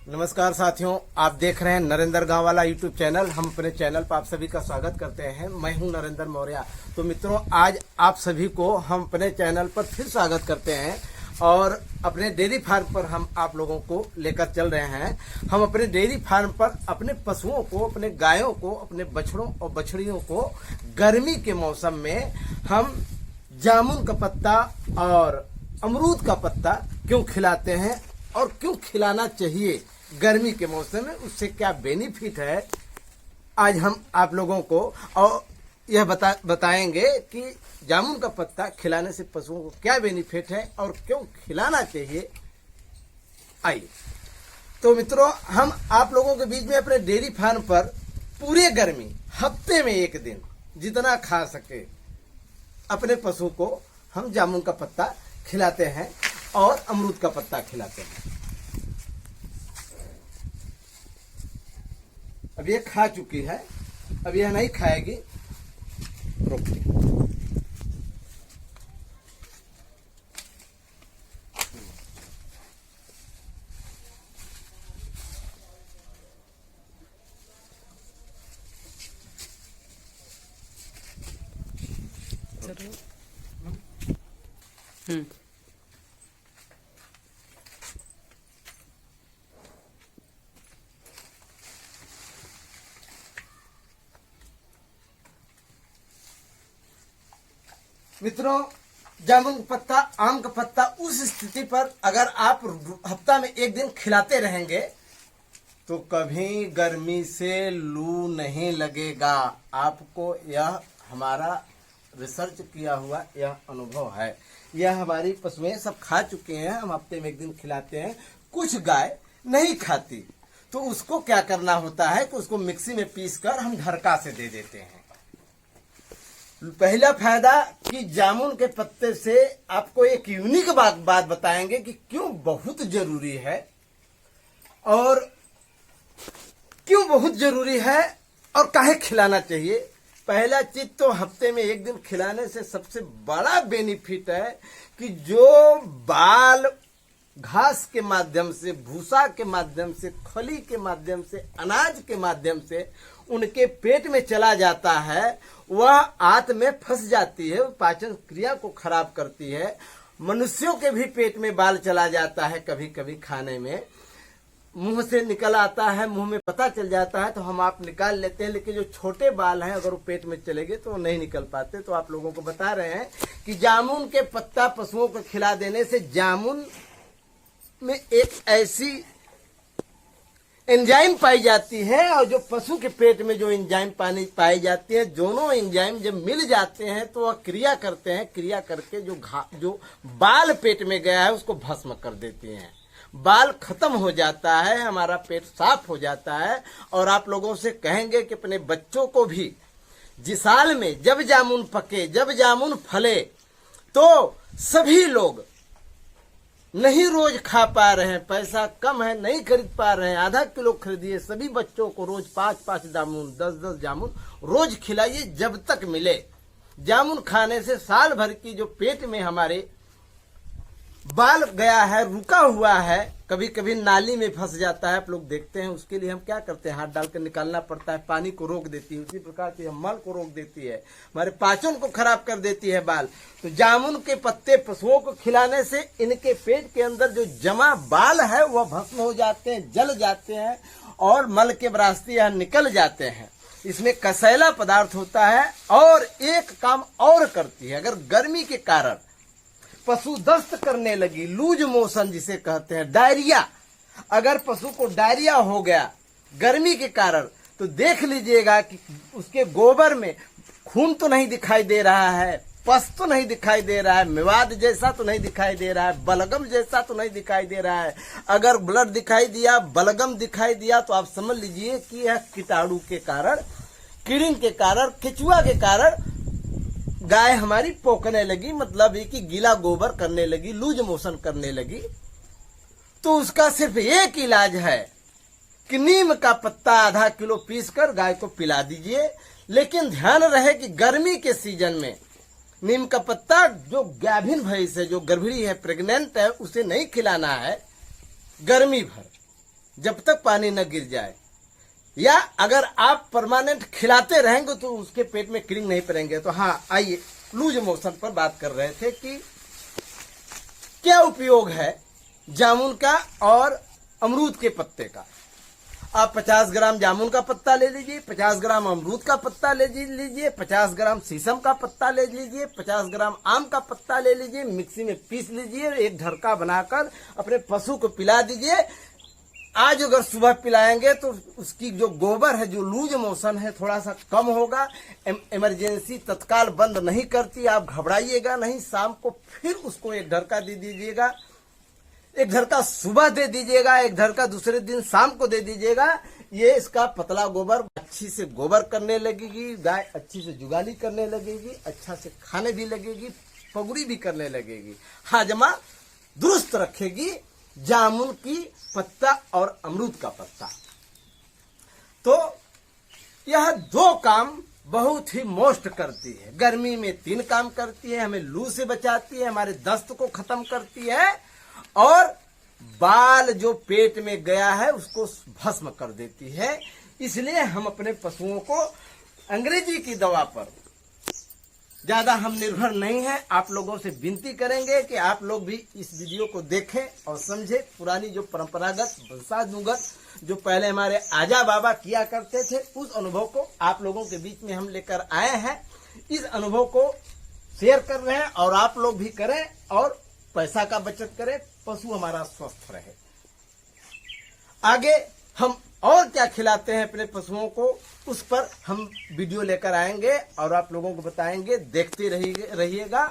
नमस्कार साथियों, आप देख रहे हैं नरेंद्र गांव वाला यूट्यूब चैनल। हम अपने चैनल पर आप सभी का स्वागत करते हैं। मैं हूं नरेंद्र मौर्य। तो मित्रों, आज आप सभी को हम अपने चैनल पर फिर स्वागत करते हैं और अपने डेयरी फार्म पर हम आप लोगों को लेकर चल रहे हैं। हम अपने डेयरी फार्म पर अपने पशुओं को, अपने गायों को, अपने बछड़ों और बछड़ियों को गर्मी के मौसम में हम जामुन का पत्ता और अमरूद का पत्ता क्यों खिलाते हैं और क्यों खिलाना चाहिए गर्मी के मौसम में, उससे क्या बेनिफिट है, आज हम आप लोगों को और यह बताएंगे कि जामुन का पत्ता खिलाने से पशुओं को क्या बेनिफिट है और क्यों खिलाना चाहिए। आइए तो मित्रों, हम आप लोगों के बीच में अपने डेयरी फार्म पर पूरे गर्मी हफ्ते में एक दिन जितना खा सके अपने पशु को हम जामुन का पत्ता खिलाते हैं और अमरूद का पत्ता खिलाते हैं। अब ये खा चुकी है, अब यह नहीं खाएगी, रोकिए। मित्रों, जामुन का पत्ता, आम का पत्ता उस स्थिति पर अगर आप हफ्ता में एक दिन खिलाते रहेंगे तो कभी गर्मी से लू नहीं लगेगा। आपको यह हमारा रिसर्च किया हुआ यह अनुभव है। यह हमारी पशुएं सब खा चुके हैं। हम हफ्ते में एक दिन खिलाते हैं। कुछ गाय नहीं खाती तो उसको क्या करना होता है कि उसको मिक्सी में पीस कर हम ढरका से दे देते हैं। पहला फायदा कि जामुन के पत्ते से आपको एक यूनिक बात बताएंगे कि क्यों बहुत जरूरी है और क्यों बहुत जरूरी है और काहे खिलाना चाहिए। पहला चीज तो हफ्ते में एक दिन खिलाने से सबसे बड़ा बेनिफिट है कि जो बाल घास के माध्यम से, भूसा के माध्यम से, खली के माध्यम से, अनाज के माध्यम से उनके पेट में चला जाता है, वह आंत में फंस जाती है, पाचन क्रिया को खराब करती है। मनुष्यों के भी पेट में बाल चला जाता है, कभी कभी खाने में मुंह से निकल आता है, मुंह में पता चल जाता है तो हम आप निकाल लेते हैं। लेकिन जो छोटे बाल हैं अगर वो पेट में चले गए तो वो नहीं निकल पाते। तो आप लोगों को बता रहे हैं कि जामुन के पत्ता पशुओं को खिला देने से जामुन में एक ऐसी एंजाइम पाई जाती है और जो पशु के पेट में जो एंजाइम पाई जाती है, दोनों एंजाइम जब मिल जाते हैं तो वह क्रिया करते हैं। क्रिया करके जो बाल पेट में गया है उसको भस्म कर देती हैं। बाल खत्म हो जाता है, हमारा पेट साफ हो जाता है। और आप लोगों से कहेंगे कि अपने बच्चों को भी जिस साल में जब जामुन पके, जब जामुन फले, तो सभी लोग नहीं रोज खा पा रहे हैं, पैसा कम है, नहीं खरीद पा रहे हैं, आधा किलो खरीदिए। सभी बच्चों को रोज 5-5 जामुन, 10-10 जामुन रोज खिलाइए जब तक मिले। जामुन खाने से साल भर की जो पेट में हमारे बाल गया है, रुका हुआ है, कभी कभी नाली में फंस जाता है, आप लोग देखते हैं, उसके लिए हम क्या करते हैं, हाथ डालकर निकालना पड़ता है, पानी को रोक देती है। उसी प्रकार से मल को रोक देती है, हमारे पाचन को खराब कर देती है बाल। तो जामुन के पत्ते पशुओं को खिलाने से इनके पेट के अंदर जो जमा बाल है वह भस्म हो जाते हैं, जल जाते हैं और मल के रास्ते यह निकल जाते हैं। इसमें कसैला पदार्थ होता है और एक काम और करती है। अगर गर्मी के कारण पशु दस्त करने लगी, लूज मोशन जिसे कहते हैं, डायरिया, अगर पशु को डायरिया हो गया गर्मी के कारण, तो देख लीजिएगा कि उसके गोबर में खून तो नहीं दिखाई दे रहा है, पस तो नहीं दिखाई दे रहा है, मेवाद जैसा तो नहीं दिखाई दे रहा है, बलगम जैसा तो नहीं दिखाई दे रहा है। अगर ब्लड दिखाई दिया, बलगम दिखाई दिया, तो आप समझ लीजिए कि यह कीटाणु के कारण, कीड़िंग के कारण, केचुआ के कारण गाय हमारी पोकने लगी, मतलब ये कि गीला गोबर करने लगी, लूज मोशन करने लगी। तो उसका सिर्फ एक इलाज है कि नीम का पत्ता आधा किलो पीस कर गाय को पिला दीजिए। लेकिन ध्यान रहे कि गर्मी के सीजन में नीम का पत्ता जो गाभिन भैंस है, जो गर्भिणी है, प्रेग्नेंट है, उसे नहीं खिलाना है गर्मी भर। जब तक पानी न गिर जाए, या अगर आप परमानेंट खिलाते रहेंगे तो उसके पेट में कीड़े नहीं पड़ेंगे। तो हाँ, आइए लूज मोशन पर बात कर रहे थे कि क्या उपयोग है जामुन का और अमरूद के पत्ते का। आप 50 ग्राम जामुन का पत्ता ले लीजिए, 50 ग्राम अमरूद का पत्ता ले लीजिए, 50 ग्राम शीशम का पत्ता ले लीजिए, 50 ग्राम आम का पत्ता ले लीजिए, मिक्सी में पीस लीजिए, एक ढरका बनाकर अपने पशु को पिला दीजिए। आज अगर सुबह पिलाएंगे तो उसकी जो गोबर है, जो लूज मोशन है, थोड़ा सा कम होगा। इमरजेंसी तत्काल बंद नहीं करती, आप घबराइएगा नहीं। शाम को फिर उसको एक ढरका दे दीजिएगा, एक ढरका सुबह दे दीजिएगा, एक ढरका दूसरे दिन शाम को दे दीजिएगा। ये इसका पतला गोबर अच्छी से गोबर करने लगेगी, गाय अच्छी से जुगाली करने लगेगी, अच्छा से खाने भी लगेगी, पगुड़ी भी करने लगेगी, हाजमा दुरुस्त रखेगी जामुन की पत्ता और अमरूद का पत्ता। तो यह 2 काम बहुत ही मोस्ट करती है। गर्मी में 3 काम करती है, हमें लू से बचाती है, हमारे दस्त को खत्म करती है, और बाल जो पेट में गया है उसको भस्म कर देती है। इसलिए हम अपने पशुओं को अंग्रेजी की दवा पर ज्यादा हम निर्भर नहीं है। आप लोगों से विनती करेंगे कि आप लोग भी इस वीडियो को देखें और समझें। पुरानी जो परंपरागत वंशानुगत जो पहले हमारे आजा बाबा किया करते थे, उस अनुभव को आप लोगों के बीच में हम लेकर आए हैं। इस अनुभव को शेयर कर रहे हैं और आप लोग भी करें और पैसा का बचत करें, पशु हमारा स्वस्थ रहे। आगे हम और क्या खिलाते हैं अपने पशुओं को, उस पर हम वीडियो लेकर आएंगे और आप लोगों को बताएंगे। देखते रहिएगा।